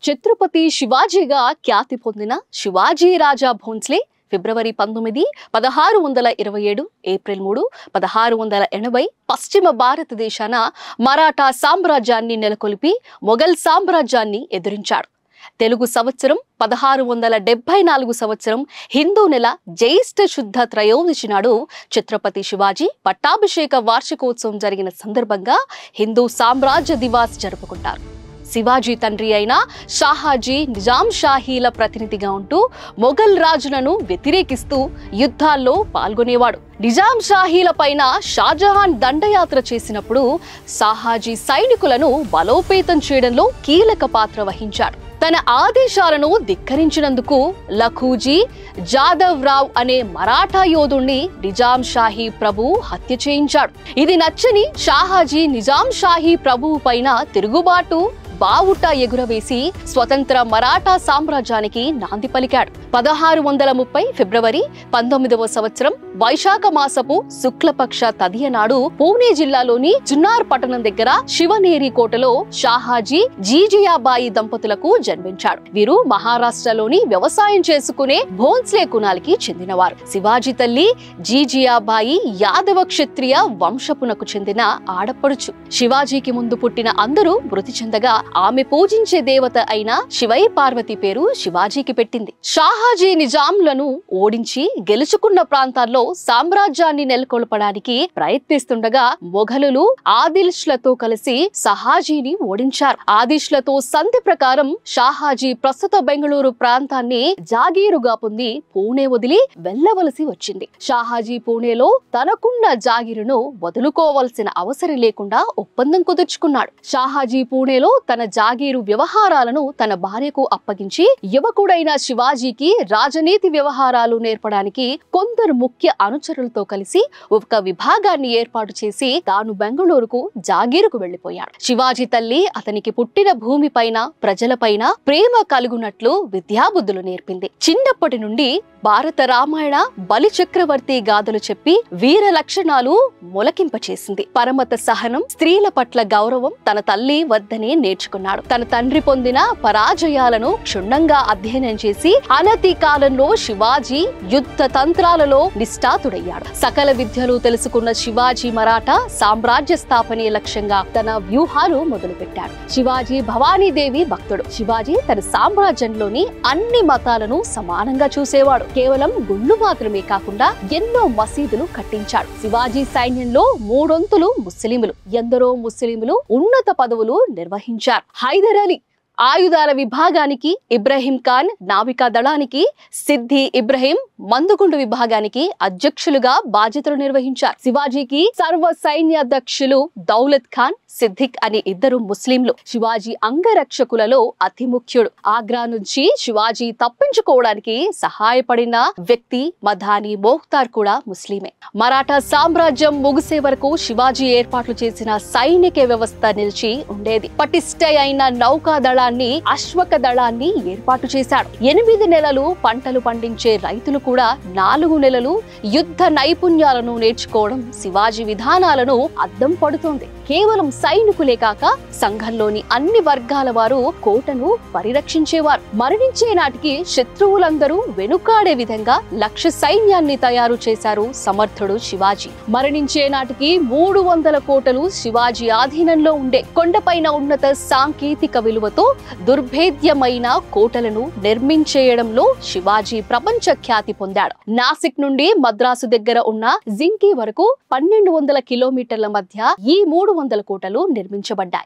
ఛత్రపతి శివాజీగా ఖ్యాతి పొందిన శివాజీ రాజా భోంస్లే ఫిబ్రవరి 19, 1627, ఏప్రిల్ 3, 1680 పశ్చిమ భారతదేశాన మరాఠా సామ్రాజ్యాన్ని నెలకొల్పి మొఘల్ సామ్రాజ్యాన్ని ఎదిరించాడు. తెలుగు సంవత్సరం 1674 సంవత్సరం హిందూ నెల జ్యేష్ఠ శుద్ధ త్రయోదశి నాడు ఛత్రపతి శివాజీ పట్టాభిషేక వార్షికోత్సవం జరిగిన సందర్భంగా హిందూ సామ్రాజ్య దివాస్ జరుపుకుంటారు. శివాజీ తండ్రి అయిన షాహాజీ నిజాం షాహీల ప్రతినిధిగా ఉంటూ మొఘల్ రాజులను వ్యతిరేకిస్తూ యుద్ధాల్లో పాల్గొనేవాడు. నిజాం షాహీల పైన షాజహాన్ దండయాత్ర చేసినప్పుడు షాహాజీ సైనికులను బలోపేతం చేయడంలో కీలక పాత్ర వహించాడు. తన ఆదేశాలను ధిక్కరించినందుకు లఖూజీ జాదవ్ రావ్ అనే మరాఠా యోధుణ్ణి నిజాం షాహీ ప్రభువు హత్య చేయించాడు. ఇది నచ్చని షాహాజీ నిజాం షాహీ ప్రభువు పైన తిరుగుబాటు బావుట ఎగురవేసి స్వతంత్ర మరాఠా సామ్రాజ్యానికి నాంది పలికాడు. 1630 ఫిబ్రవరి 19వ సంవత్సరం వైశాఖ మాసపు శుక్లపక్ష తదియ నాడు పూణే జిల్లాలోని జున్నార్ పట్టణం దగ్గర శివనేరి కోటలో షాహాజీ జీజియాబాయి దంపతులకు జన్మించాడు. వీరు మహారాష్ట్రలోని వ్యవసాయం చేసుకునే భోంస్లే కులానికి చెందినవారు. శివాజీ తల్లి జీజియాబాయి యాదవ క్షత్రియ వంశపునకు చెందిన ఆడపడుచు. శివాజీకి ముందు పుట్టిన అందరూ మృతి చెందగా ఆమె పూజించే దేవత అయిన శివై పార్వతి పేరు శివాజీకి పెట్టింది. షాహాజీ నిజాంలను ఓడించి గెలుచుకున్న ప్రాంతాల్లో సామ్రాజ్యాన్ని నెలకొల్పడానికి ప్రయత్నిస్తుండగా మొఘలులు ఆదిల్ష్లతో కలిసి షాహాజీని ఓడించారు. ఆదిల్ష్లతో సంధి ప్రకారం షాహాజీ ప్రస్తుత బెంగళూరు ప్రాంతాన్ని జాగీరుగా పొంది పూణే వదిలి వెళ్లవలసి వచ్చింది. షాహాజీ పూణేలో తనకున్న జాగీరును వదులుకోవాల్సిన అవసరం లేకుండా ఒప్పందం కుదుర్చుకున్నాడు. షాహాజీ పూణేలో తన జాగీరు వ్యవహారాలను తన భార్యకు అప్పగించి యువకుడైన శివాజీకి రాజనీతి వ్యవహారాలు నేర్పడానికి కొందరు ముఖ్య అనుచరులతో కలిసి ఒక విభాగాన్ని ఏర్పాటు చేసి తాను బెంగళూరుకు జాగీరుకు వెళ్లిపోయాడు. శివాజీ తల్లి అతనికి పుట్టిన భూమిపైన ప్రజలపైన ప్రేమ కలుగునట్లు విద్యాబుద్ధులు నేర్పింది. చిన్నప్పటి నుండి భారత రామాయణ బలి చక్రవర్తి గాథలు చెప్పి వీర లక్షణాలు మొలకింపచేసింది. పరమత సహనం, స్త్రీల పట్ల గౌరవం తన తల్లి వద్దనే నేర్చుకున్నాడు. తన తండ్రి పొందిన పరాజయాలను క్షుణ్ణంగా అధ్యయనం చేసి అనతి కాలంలో శివాజీ యుద్ధ తంత్రాలలో నిష్ఠాతుడయ్యాడు. సకల విద్యలు తెలుసుకున్న శివాజీ మరాఠా సామ్రాజ్య స్థాపనే లక్ష్యంగా తన వ్యూహాలు మొదలుపెట్టాడు. శివాజీ భవానీదేవి భక్తుడు. శివాజీ తన సామ్రాజ్యంలోని అన్ని మతాలను సమానంగా చూసేవాడు. కేవలం గుళ్ళు మాత్రమే కాకుండా ఎన్నో మసీదులు కట్టించాడు. శివాజీ సైన్యంలో 3 ముస్లింలు, ఎందరో ముస్లింలు ఉన్నత పదవులు నిర్వహించారు. హైదర్ అలీ ఆయుధాల విభాగానికి, ఇబ్రహీం ఖాన్ నావికా దళానికి, సిద్ధి ఇబ్రహీం మందుగుండు విభాగానికి అధ్యక్షులుగా బాధ్యతలు నిర్వహించారు. శివాజీకి సర్వ సైన్యాధ్యక్షులు దౌలత్ ఖాన్, సిద్దిక్ అనే 2 ముస్లింలు. శివాజీ అంగరక్షకులలో అతి ముఖ్యుడు. ఆగ్రా నుంచి శివాజీ తప్పించుకోవడానికి సహాయపడిన వ్యక్తి మధాని మోఖ్తార్ కూడా ముస్లిమే. మరాఠా సామ్రాజ్యం ముగిసే వరకు శివాజీ ఏర్పాట్లు చేసిన సైనిక వ్యవస్థ నిలిచి ఉండేది. పటిష్ట అయిన నౌకా దళాన్ని, అశ్వక దళాన్ని ఏర్పాటు చేశాడు. 8 నెలలు పంటలు పండించే రైతులు కూడా 4 నెలలు యుద్ధ నైపుణ్యాలను నేర్చుకోవడం శివాజీ విధానాలను అద్దం పడుతోంది. కేవలం సైనికులే కాక సంఘంలోని అన్ని వర్గాల వారు కోటను పరిరక్షించేవారు. మరణించే నాటికి శత్రువులందరూ వెనుకాడే విధంగా 1,00,000 సైన్యాన్ని తయారు చేశారు సమర్థుడు శివాజీ. మరణించే నాటికి 300 కోటలు శివాజీ ఆధీనంలో ఉండే. కొండపైన ఉన్నత సాంకేతిక విలువతో దుర్భేద్యమైన కోటలను నిర్మించేయడంలో శివాజీ ప్రపంచ ఖ్యాతి పొందాడు. నాసిక్ నుండి మద్రాసు దగ్గర ఉన్న జింకీ వరకు 1200 కిలోమీటర్ల మధ్య ఈ 300 కోటలు నిర్మించబడ్డాయి.